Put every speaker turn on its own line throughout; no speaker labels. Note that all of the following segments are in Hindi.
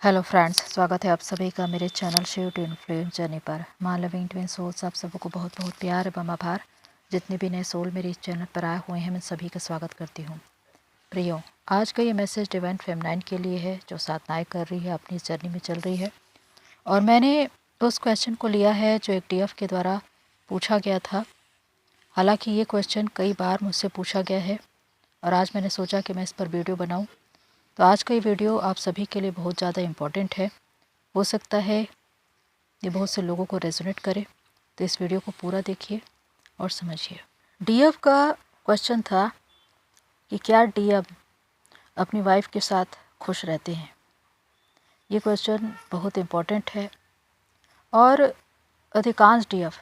हेलो फ्रेंड्स, स्वागत है आप सभी का मेरे channel share to influence journey पर। माँ लविंग ट्विन सोल्स, आप सबको बहुत बहुत प्यार एवं आभार। जितने भी नए सोल मेरे इस चैनल पर आए हुए हैं, मैं सभी का स्वागत करती हूँ। प्रियो, आज का ये मैसेज डिवाइन फेमिनाइन के लिए है, जो साधनाएँ कर रही है, अपनी इस जर्नी में चल रही है। और मैंने उस क्वेश्चन को लिया है जो एक DF के द्वारा पूछा गया था। हालाँकि ये क्वेश्चन कई बार मुझसे पूछा गया है और आज मैंने सोचा कि मैं इस पर वीडियो बनाऊँ। तो आज का ये वीडियो आप सभी के लिए बहुत ज़्यादा इम्पोर्टेंट है। हो सकता है ये बहुत से लोगों को रेजोनेट करे, तो इस वीडियो को पूरा देखिए और समझिए। DF का क्वेश्चन था कि क्या DM अपनी वाइफ के साथ खुश रहते हैं। ये क्वेश्चन बहुत इम्पोर्टेंट है और अधिकांश DF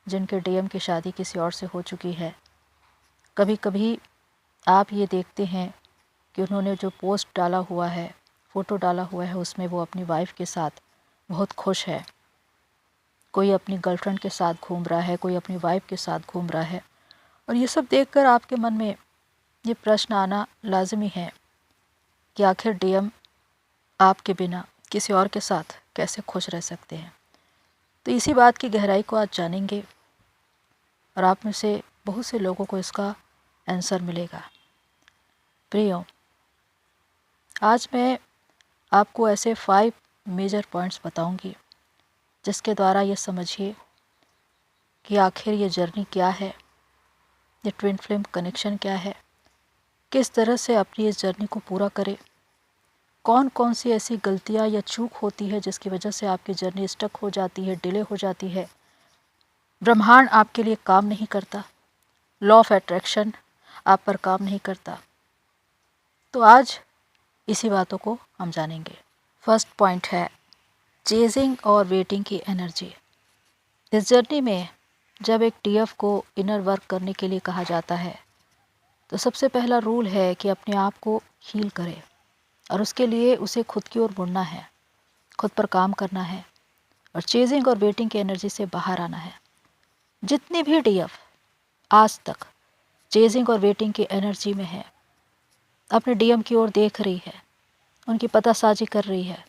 जिनके DM की शादी किसी और से हो चुकी है, कभी कभी आप ये देखते हैं कि उन्होंने जो पोस्ट डाला हुआ है, फ़ोटो डाला हुआ है, उसमें वो अपनी वाइफ के साथ बहुत खुश है। कोई अपनी गर्लफ्रेंड के साथ घूम रहा है, कोई अपनी वाइफ के साथ घूम रहा है। और ये सब देखकर आपके मन में ये प्रश्न आना लाजमी है कि आखिर DM आपके बिना किसी और के साथ कैसे खुश रह सकते हैं। तो इसी बात की गहराई को आज जानेंगे और आप में से बहुत से लोगों को इसका आंसर मिलेगा। प्रियो, आज मैं आपको ऐसे 5 मेजर पॉइंट्स बताऊंगी जिसके द्वारा ये समझिए कि आखिर ये जर्नी क्या है, ये ट्विन फ्लेम कनेक्शन क्या है, किस तरह से अपनी इस जर्नी को पूरा करें, कौन कौन सी ऐसी गलतियां या चूक होती है जिसकी वजह से आपकी जर्नी स्टक हो जाती है, डिले हो जाती है, ब्रह्मांड आपके लिए काम नहीं करता, लॉ ऑफ अट्रैक्शन आप पर काम नहीं करता। तो आज इसी बातों को हम जानेंगे। फर्स्ट पॉइंट है चेजिंग और वेटिंग की एनर्जी। इस जर्नी में जब एक DF को इनर वर्क करने के लिए कहा जाता है, तो सबसे पहला रूल है कि अपने आप को हील करे और उसके लिए उसे खुद की ओर मुड़ना है, खुद पर काम करना है और चेजिंग और वेटिंग की एनर्जी से बाहर आना है। जितनी भी DF आज तक चेजिंग और वेटिंग की एनर्जी में है, अपने DM की ओर देख रही है, उनकी पतासाजी कर रही है,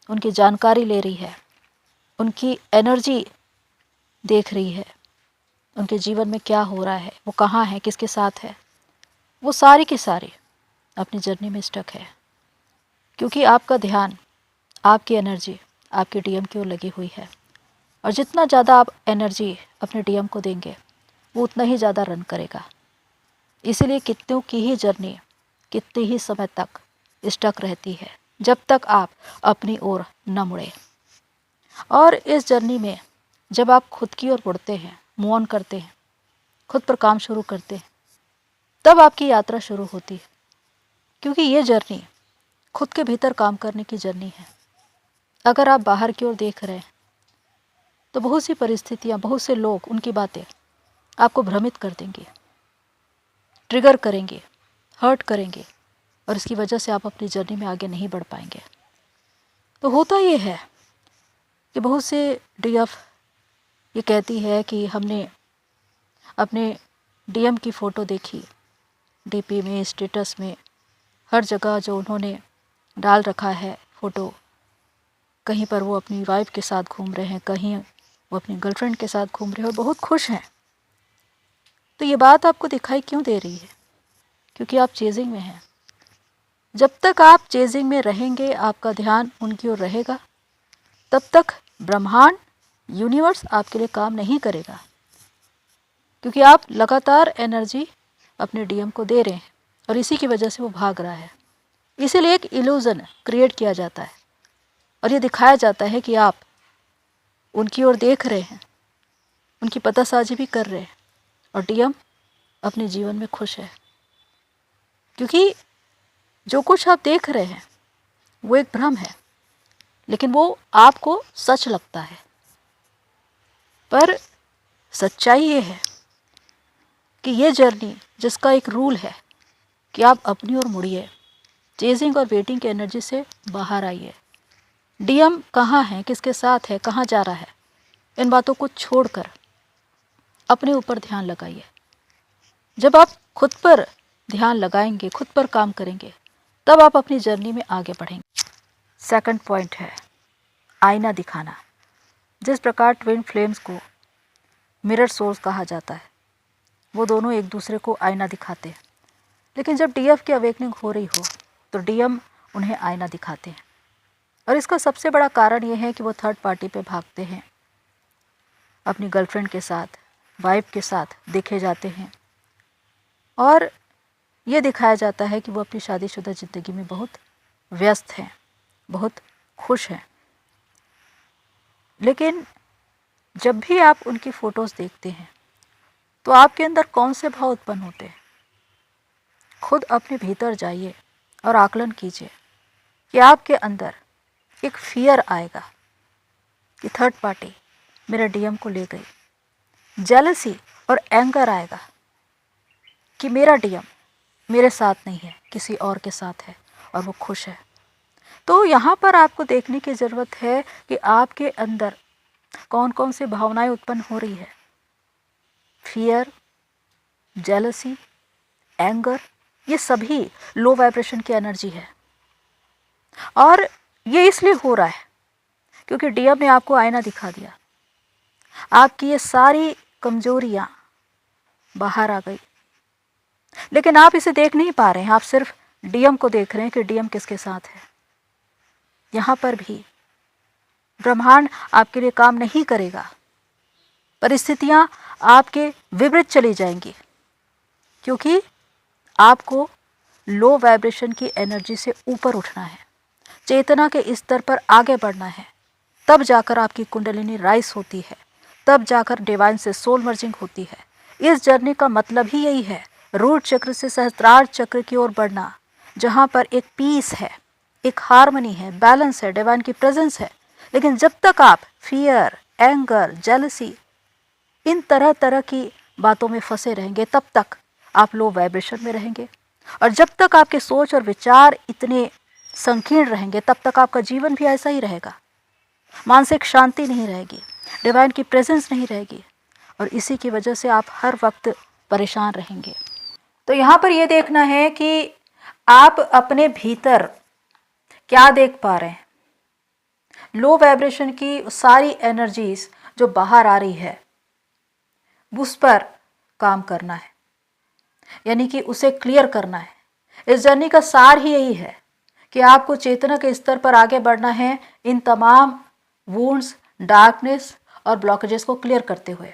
उनकी जानकारी ले रही है, उनकी एनर्जी देख रही है, उनके जीवन में क्या हो रहा है, वो कहाँ है, किसके साथ है, वो सारी की सारी अपनी जर्नी में स्टक है। क्योंकि आपका ध्यान, आपकी एनर्जी आपके DM की ओर लगी हुई है और जितना ज़्यादा आप एनर्जी अपने DM को देंगे, वो उतना ही ज़्यादा रन करेगा। इसीलिए कितनों की ही जर्नी कितने ही समय तक स्टक रहती है, जब तक आप अपनी ओर न मुड़े। और इस जर्नी में जब आप खुद की ओर मुड़ते हैं, मूव ऑन करते हैं, खुद पर काम शुरू करते हैं, तब आपकी यात्रा शुरू होती है। क्योंकि ये जर्नी खुद के भीतर काम करने की जर्नी है। अगर आप बाहर की ओर देख रहे हैं तो बहुत सी परिस्थितियाँ, बहुत से लोग, उनकी बातें आपको भ्रमित कर देंगे, ट्रिगर करेंगे, हर्ट करेंगे और इसकी वजह से आप अपनी जर्नी में आगे नहीं बढ़ पाएंगे। तो होता ये है कि बहुत से DF ये कहती है कि हमने अपने DM की फ़ोटो देखी, DP में, स्टेटस में, हर जगह जो उन्होंने डाल रखा है फ़ोटो, कहीं पर वो अपनी वाइफ के साथ घूम रहे हैं, कहीं वो अपनी गर्लफ्रेंड के साथ घूम रहे हैं और बहुत खुश हैं। तो ये बात आपको दिखाई क्यों दे रही है? क्योंकि आप चेजिंग में हैं। जब तक आप चेजिंग में रहेंगे, आपका ध्यान उनकी ओर रहेगा, तब तक ब्रह्मांड, यूनिवर्स आपके लिए काम नहीं करेगा। क्योंकि आप लगातार एनर्जी अपने DM को दे रहे हैं और इसी की वजह से वो भाग रहा है। इसीलिए एक इल्यूजन क्रिएट किया जाता है और ये दिखाया जाता है कि आप उनकी ओर देख रहे हैं, उनकी पतासाजी भी कर रहे हैं और DM अपने जीवन में खुश है। क्योंकि जो कुछ आप देख रहे हैं वो एक भ्रम है, लेकिन वो आपको सच लगता है। पर सच्चाई ये है कि ये जर्नी, जिसका एक रूल है कि आप अपनी ओर मुड़िए, चेजिंग और वेटिंग की एनर्जी से बाहर आइए। DM कहाँ है, किसके साथ है, कहाँ जा रहा है, इन बातों को छोड़कर अपने ऊपर ध्यान लगाइए। जब आप खुद पर ध्यान लगाएंगे, खुद पर काम करेंगे, तब आप अपनी जर्नी में आगे बढ़ेंगे। सेकंड पॉइंट है आईना दिखाना। जिस प्रकार ट्विन फ्लेम्स को मिरर सोल्स कहा जाता है, वो दोनों एक दूसरे को आईना दिखाते हैं। लेकिन जब डीएफ की अवेकनिंग हो रही हो तो डीएम उन्हें आईना दिखाते हैं। और इसका सबसे बड़ा कारण ये है कि वो थर्ड पार्टी पे भागते हैं, अपनी गर्लफ्रेंड के साथ, वाइफ के साथ देखे जाते हैं और ये दिखाया जाता है कि वो अपनी शादीशुदा ज़िंदगी में बहुत व्यस्त हैं, बहुत खुश हैं। लेकिन जब भी आप उनकी फ़ोटोज़ देखते हैं तो आपके अंदर कौन से भाव उत्पन्न होते हैं? खुद अपने भीतर जाइए और आकलन कीजिए कि आपके अंदर एक फियर आएगा कि थर्ड पार्टी मेरे डीएम को ले गई। जेलसी और एंगर आएगा कि मेरा डीएम मेरे साथ नहीं है, किसी और के साथ है और वो खुश है। तो यहाँ पर आपको देखने की ज़रूरत है कि आपके अंदर कौन कौन सी भावनाएं उत्पन्न हो रही है। फियर, जेलसी, एंगर, ये सभी लो वाइब्रेशन की एनर्जी है। और ये इसलिए हो रहा है क्योंकि डीएम ने आपको आईना दिखा दिया। आपकी ये सारी कमजोरियां बाहर आ गई, लेकिन आप इसे देख नहीं पा रहे हैं। आप सिर्फ डीएम को देख रहे हैं कि डीएम किसके साथ है। यहाँ पर भी ब्रह्मांड आपके लिए काम नहीं करेगा। परिस्थितियाँ आपके विपरीत चली जाएंगी क्योंकि आपको लो वाइब्रेशन की एनर्जी से ऊपर उठना है, चेतना के स्तर पर आगे बढ़ना है। तब जाकर आपकी कुंडलिनी राइज होती है, तब जाकर डिवाइन से सोल मर्जिंग होती है। इस जर्नी का मतलब ही यही है, रूट चक्र से सहस्त्रार चक्र की ओर बढ़ना, जहाँ पर एक पीस है, एक हार्मनी है, बैलेंस है, डिवाइन की प्रेजेंस है। लेकिन जब तक आप फियर, एंगर, जेलसी, इन तरह तरह की बातों में फंसे रहेंगे, तब तक आप लो वाइब्रेशन में रहेंगे। और जब तक आपके सोच और विचार इतने संकीर्ण रहेंगे, तब तक आपका जीवन भी ऐसा ही रहेगा। मानसिक शांति नहीं रहेगी, डिवाइन की प्रेजेंस नहीं रहेगी और इसी की वजह से आप हर वक्त परेशान रहेंगे। तो यहाँ पर यह देखना है कि आप अपने भीतर क्या देख पा रहे हैं। लो वाइब्रेशन की सारी एनर्जीज जो बाहर आ रही है, उस पर काम करना है, यानी कि उसे क्लियर करना है। इस जर्नी का सार ही यही है कि आपको चेतना के स्तर पर आगे बढ़ना है, इन तमाम वुंड्स, डार्कनेस और ब्लॉकेजेस को क्लियर करते हुए।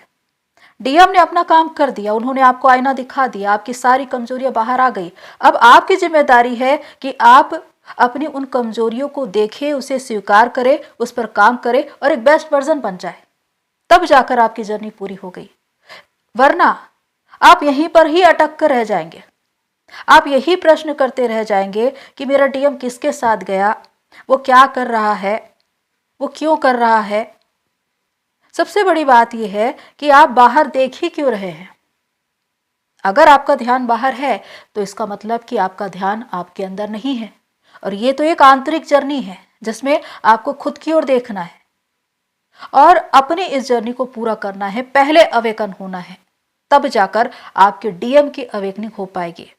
डीएम ने अपना काम कर दिया, उन्होंने आपको आईना दिखा दिया, आपकी सारी कमजोरियां बाहर आ गई। अब आपकी जिम्मेदारी है कि आप अपनी उन कमजोरियों को देखें, उसे स्वीकार करें, उस पर काम करें और एक बेस्ट वर्जन बन जाए। तब जाकर आपकी जर्नी पूरी हो गई। वरना आप यहीं पर ही अटक कर रह जाएंगे। आप यही प्रश्न करते रह जाएंगे कि मेरा डीएम किसके साथ गया, वो क्या कर रहा है, वो क्यों कर रहा है। सबसे बड़ी बात यह है कि आप बाहर देख ही क्यों रहे हैं। अगर आपका ध्यान बाहर है तो इसका मतलब कि आपका ध्यान आपके अंदर नहीं है। और ये तो एक आंतरिक जर्नी है जिसमें आपको खुद की ओर देखना है और अपने इस जर्नी को पूरा करना है। पहले अवेकन होना है, तब जाकर आपके डीएम की अवेकनिंग हो पाएगी।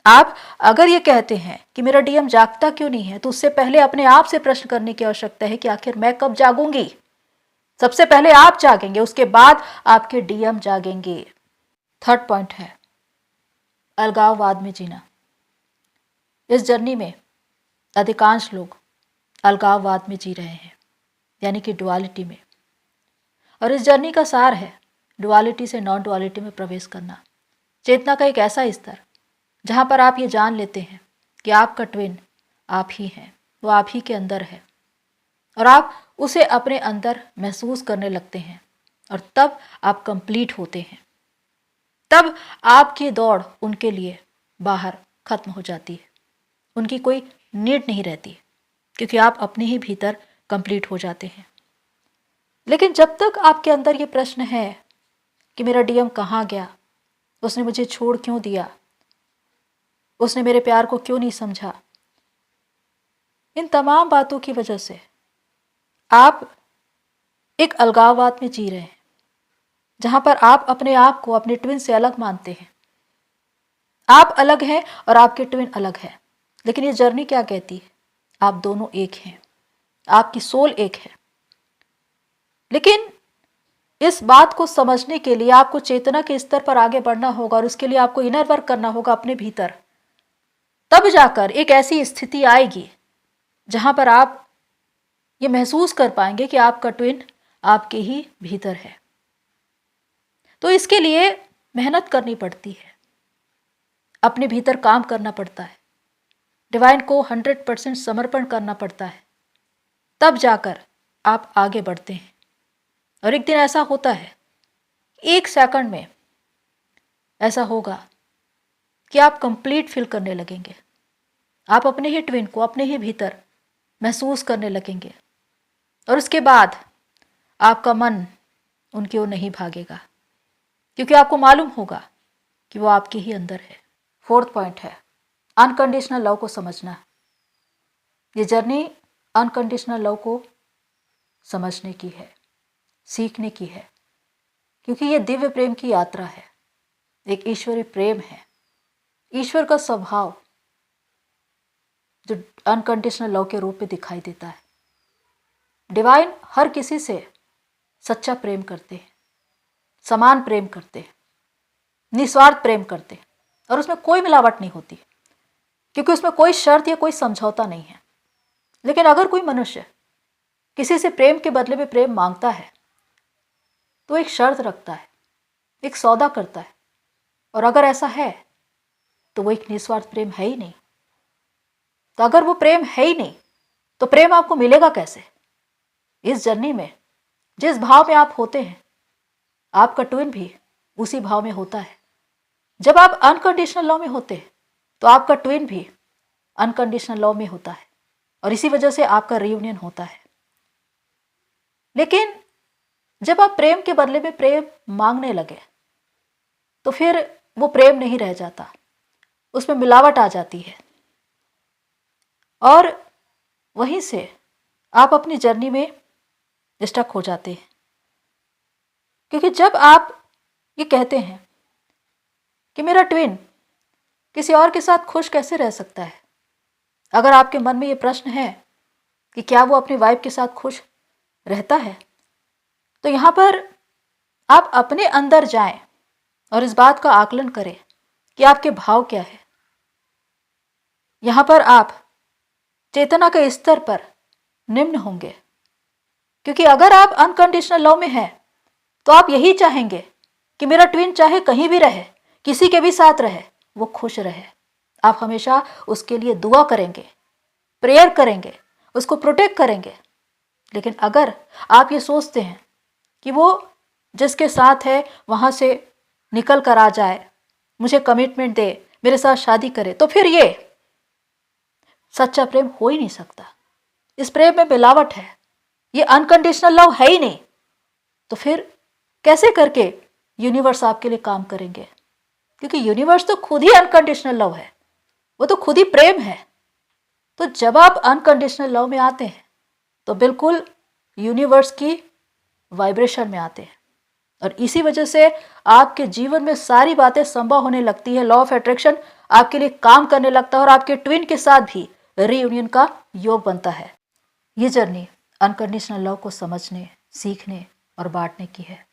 आप अगर ये कहते हैं कि मेरा डीएम जागता क्यों नहीं है, तो उससे पहले अपने आप से प्रश्न करने की आवश्यकता है कि आखिर मैं कब जागूंगी। सबसे पहले आप जागेंगे, उसके बाद आपके डीएम जागेंगे। थर्ड पॉइंट है अलगाववाद में जीना। इस जर्नी में अधिकांश लोग अलगाववाद में जी रहे हैं, यानी कि डुअलिटी में। और इस जर्नी का सार है डुअलिटी से नॉन डुअलिटी में प्रवेश करना। चेतना का एक ऐसा स्तर जहां पर आप ये जान लेते हैं कि आपका ट्विन आप ही हैं, वो आप ही के अंदर है और आप उसे अपने अंदर महसूस करने लगते हैं। और तब आप कंप्लीट होते हैं, तब आपकी दौड़ उनके लिए बाहर खत्म हो जाती है। उनकी कोई नीड नहीं रहती क्योंकि आप अपने ही भीतर कंप्लीट हो जाते हैं। लेकिन जब तक आपके अंदर ये प्रश्न है कि मेरा डीएम कहाँ गया, उसने मुझे छोड़ क्यों दिया, उसने मेरे प्यार को क्यों नहीं समझा, इन तमाम बातों की वजह से आप एक अलगाववाद में जी रहे हैं, जहां पर आप अपने आप को अपने ट्विन से अलग मानते हैं। आप अलग हैं और आपके ट्विन अलग है। लेकिन ये जर्नी क्या कहती है, आप दोनों एक हैं। आपकी सोल एक है। लेकिन इस बात को समझने के लिए आपको चेतना के स्तर पर आगे बढ़ना होगा और उसके लिए आपको इनर वर्क करना होगा अपने भीतर। तब जाकर एक ऐसी स्थिति आएगी जहां पर आप ये महसूस कर पाएंगे कि आपका ट्विन आपके ही भीतर है। तो इसके लिए मेहनत करनी पड़ती है, अपने भीतर काम करना पड़ता है, डिवाइन को 100% समर्पण करना पड़ता है, तब जाकर आप आगे बढ़ते हैं। और एक दिन ऐसा होता है, 1 सेकंड में ऐसा होगा कि आप कंप्लीट फील करने लगेंगे। आप अपने ही ट्विन को अपने ही भीतर महसूस करने लगेंगे और उसके बाद आपका मन उनकी ओर नहीं भागेगा, क्योंकि आपको मालूम होगा कि वो आपके ही अंदर है। 4th पॉइंट है अनकंडीशनल लव को समझना। ये जर्नी अनकंडीशनल लव को समझने की है, सीखने की है, क्योंकि ये दिव्य प्रेम की यात्रा है, एक ईश्वरीय प्रेम है, ईश्वर का स्वभाव जो अनकंडीशनल लव के रूप में दिखाई देता है। डिवाइन हर किसी से सच्चा प्रेम करते हैं, समान प्रेम करते हैं, निस्वार्थ प्रेम करते हैं और उसमें कोई मिलावट नहीं होती, क्योंकि उसमें कोई शर्त या कोई समझौता नहीं है। लेकिन अगर कोई मनुष्य किसी से प्रेम के बदले में प्रेम मांगता है तो एक शर्त रखता है, एक सौदा करता है, और अगर ऐसा है तो वो एक निस्वार्थ प्रेम है ही नहीं। तो अगर वो प्रेम है ही नहीं तो प्रेम आपको मिलेगा कैसे? इस जर्नी में जिस भाव में आप होते हैं, आपका ट्विन भी उसी भाव में होता है। जब आप अनकंडीशनल लव में होते हैं तो आपका ट्विन भी अनकंडीशनल लव में होता है और इसी वजह से आपका रियूनियन होता है। लेकिन जब आप प्रेम के बदले में प्रेम मांगने लगे तो फिर वो प्रेम नहीं रह जाता, उसमें मिलावट आ जाती है और वहीं से आप अपनी जर्नी में स्टक हो जाते हैं। क्योंकि जब आप ये कहते हैं कि मेरा ट्विन किसी और के साथ खुश कैसे रह सकता है, अगर आपके मन में ये प्रश्न है कि क्या वो अपनी वाइफ के साथ खुश रहता है, तो यहाँ पर आप अपने अंदर जाएं और इस बात का आकलन करें कि आपके भाव क्या है। यहाँ पर आप चेतना के स्तर पर निम्न होंगे, क्योंकि अगर आप अनकंडीशनल लव में हैं तो आप यही चाहेंगे कि मेरा ट्विन चाहे कहीं भी रहे, किसी के भी साथ रहे, वो खुश रहे। आप हमेशा उसके लिए दुआ करेंगे, प्रेयर करेंगे, उसको प्रोटेक्ट करेंगे। लेकिन अगर आप ये सोचते हैं कि वो जिसके साथ है वहाँ से निकल कर आ जाए, मुझे कमिटमेंट दे, मेरे साथ शादी करे, तो फिर ये सच्चा प्रेम हो ही नहीं सकता। इस प्रेम में मिलावट है, ये अनकंडीशनल लव है ही नहीं। तो फिर कैसे करके यूनिवर्स आपके लिए काम करेंगे? क्योंकि यूनिवर्स तो खुद ही अनकंडीशनल लव है, वो तो खुद ही प्रेम है। तो जब आप अनकंडीशनल लव में आते हैं तो बिल्कुल यूनिवर्स की वाइब्रेशन में आते हैं और इसी वजह से आपके जीवन में सारी बातें संभव होने लगती है। लॉ ऑफ अट्रैक्शन आपके लिए काम करने लगता है और आपके ट्विन के साथ भी रीयूनियन का योग बनता है। ये जर्नी अनकंडीशनल लव को समझने, सीखने और बांटने की है,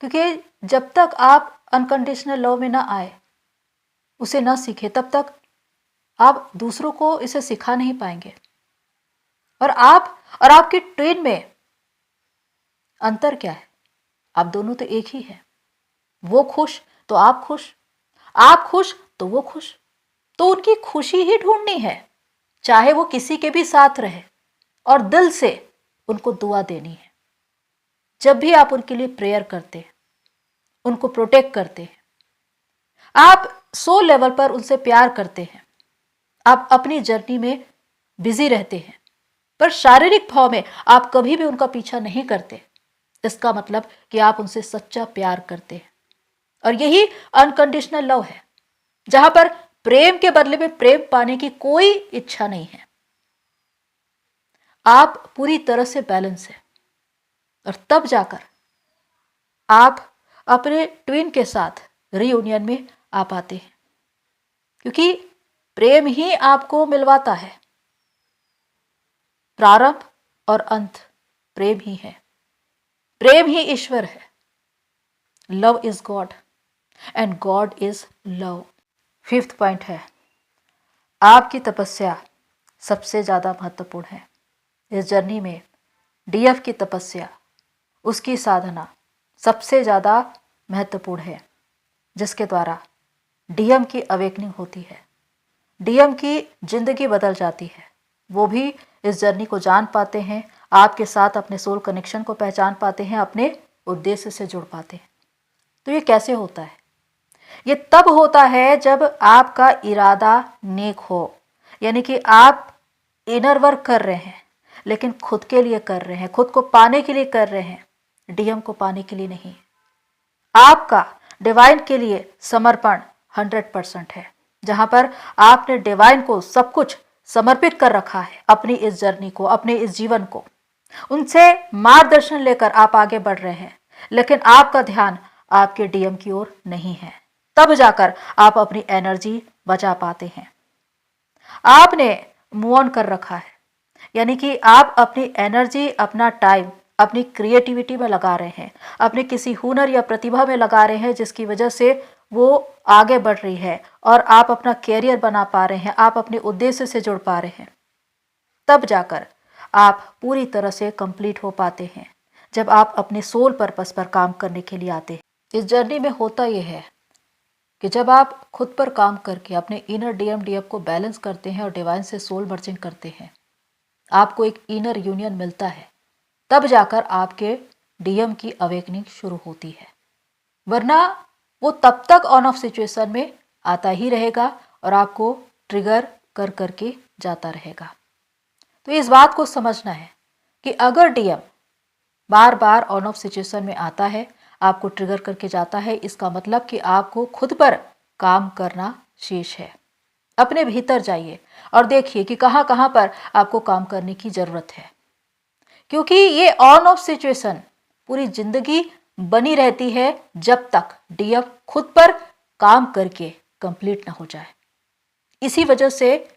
क्योंकि जब तक आप अनकंडीशनल लव में ना आए, उसे ना सीखे, तब तक आप दूसरों को इसे सिखा नहीं पाएंगे। और आप और आपके ट्विन में अंतर क्या है? आप दोनों तो एक ही हैं। वो खुश तो आप खुश, आप खुश तो वो खुश। तो उनकी खुशी ही ढूंढनी है, चाहे वो किसी के भी साथ रहे, और दिल से उनको दुआ देनी है। जब भी आप उनके लिए प्रेयर करते हैं, उनको प्रोटेक्ट करते हैं, आप सोल लेवल पर उनसे प्यार करते हैं, आप अपनी जर्नी में बिजी रहते हैं, पर शारीरिक भाव में आप कभी भी उनका पीछा नहीं करते। इसका मतलब कि आप उनसे सच्चा प्यार करते हैं। और यही अनकंडीशनल लव है, जहां पर प्रेम के बदले में प्रेम पाने की कोई इच्छा नहीं है। आप पूरी तरह से बैलेंस है और तब जाकर आप अपने ट्विन के साथ रीयूनियन में आ पाते हैं, क्योंकि प्रेम ही आपको मिलवाता है। प्रारंभ और अंत प्रेम ही है। प्रेम ही ईश्वर है। Love is God and God is love. 5th point है, आपकी तपस्या सबसे ज़्यादा महत्वपूर्ण है। इस जर्नी में डीएफ की तपस्या, उसकी साधना सबसे ज़्यादा महत्वपूर्ण है, जिसके द्वारा डीएम की अवेकनिंग होती है, डीएम की जिंदगी बदल जाती है। वो भी इस जर्नी को जान पाते हैं, आपके साथ अपने सोल कनेक्शन को पहचान पाते हैं, अपने उद्देश्य से जुड़ पाते हैं। तो ये कैसे होता है? ये तब होता है जब आपका इरादा नेक हो, यानी कि आप इनर वर्क कर रहे हैं, लेकिन खुद के लिए कर रहे हैं, खुद को पाने के लिए कर रहे हैं, डीएम को पाने के लिए नहीं। आपका डिवाइन के लिए समर्पण 100% है, जहां पर आपने डिवाइन को सब कुछ समर्पित कर रखा है, अपनी इस जर्नी को, अपने इस जीवन को। उनसे मार्गदर्शन लेकर आप आगे बढ़ रहे हैं, लेकिन आपका ध्यान आपके डीएम की ओर नहीं है। तब जाकर आप अपनी एनर्जी बचा पाते हैं। आपने मूव ऑन कर रखा है, यानी कि आप अपनी एनर्जी, अपना टाइम अपनी क्रिएटिविटी में लगा रहे हैं, अपने किसी हुनर या प्रतिभा में लगा रहे हैं, जिसकी वजह से वो आगे बढ़ रही है और आप अपना कैरियर बना पा रहे हैं, आप अपने उद्देश्य से जुड़ पा रहे हैं। तब जाकर आप पूरी तरह से कंप्लीट हो पाते हैं, जब आप अपने सोल पर्पस पर काम करने के लिए आते हैं। इस जर्नी में होता यह है कि जब आप खुद पर काम करके अपने इनर डीएम डीएफ को बैलेंस करते हैं और डिवाइन से सोल मर्जिंग करते हैं, आपको एक इनर यूनियन मिलता है, तब जाकर आपके डीएम की अवेकनिंग शुरू होती है। वरना वो तब तक ऑन ऑफ सिचुएशन में आता ही रहेगा और आपको ट्रिगर कर करके जाता रहेगा। तो इस बात को समझना है कि अगर DM bar bar on off situation में आता है, आपको ट्रिगर करके जाता है, इसका मतलब कि आपको खुद पर काम करना शेष है। अपने भीतर जाइए और देखिए कि कहाँ कहाँ पर आपको काम करने की जरूरत है, क्योंकि ये ऑन ऑफ सिचुएशन पूरी जिंदगी बनी रहती है जब तक डीएफ खुद पर काम करके कंप्लीट ना हो जाए। इसी वजह से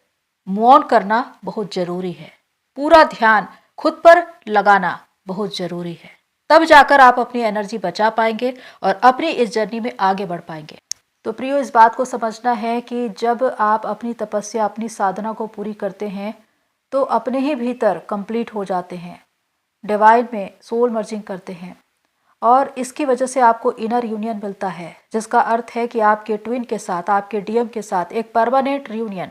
मूव ऑन करना बहुत जरूरी है, पूरा ध्यान खुद पर लगाना बहुत जरूरी है। तब जाकर आप अपनी एनर्जी बचा पाएंगे और अपनी इस जर्नी में आगे बढ़ पाएंगे। तो प्रियो, इस बात को समझना है कि जब आप अपनी तपस्या, अपनी साधना को पूरी करते हैं तो अपने ही भीतर कंप्लीट हो जाते हैं, डिवाइन में सोल मर्जिंग करते हैं, और इसकी वजह से आपको इनर यूनियन मिलता है, जिसका अर्थ है कि आपके ट्विन के साथ, आपके डीएम के साथ एक परमानेंट रियूनियन,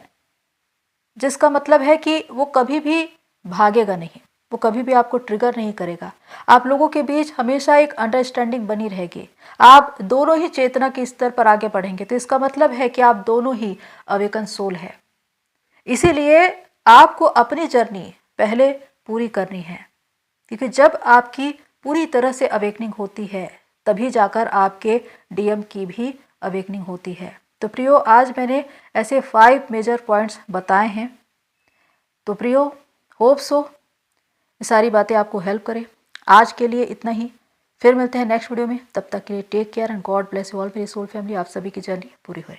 जिसका मतलब है कि वो कभी भी भागेगा नहीं, वो कभी भी आपको ट्रिगर नहीं करेगा। आप लोगों के बीच हमेशा एक अंडरस्टैंडिंग बनी रहेगी, आप दोनों ही चेतना के स्तर पर आगे बढ़ेंगे। तो इसका मतलब है कि आप दोनों ही अवेकन सोल है। इसीलिए आपको अपनी जर्नी पहले पूरी करनी है, क्योंकि जब आपकी पूरी तरह से अवेकनिंग होती है तभी जाकर आपके डीएम की भी अवेकनिंग होती है। तो प्रियो, आज मैंने ऐसे 5 मेजर पॉइंट्स बताए हैं। तो प्रियो, होप सो ये सारी बातें आपको हेल्प करें। आज के लिए इतना ही, फिर मिलते हैं नेक्स्ट वीडियो में। तब तक के लिए take care and God bless you all मेरी सोल फैमिली। आप सभी की जर्नी पूरी हो।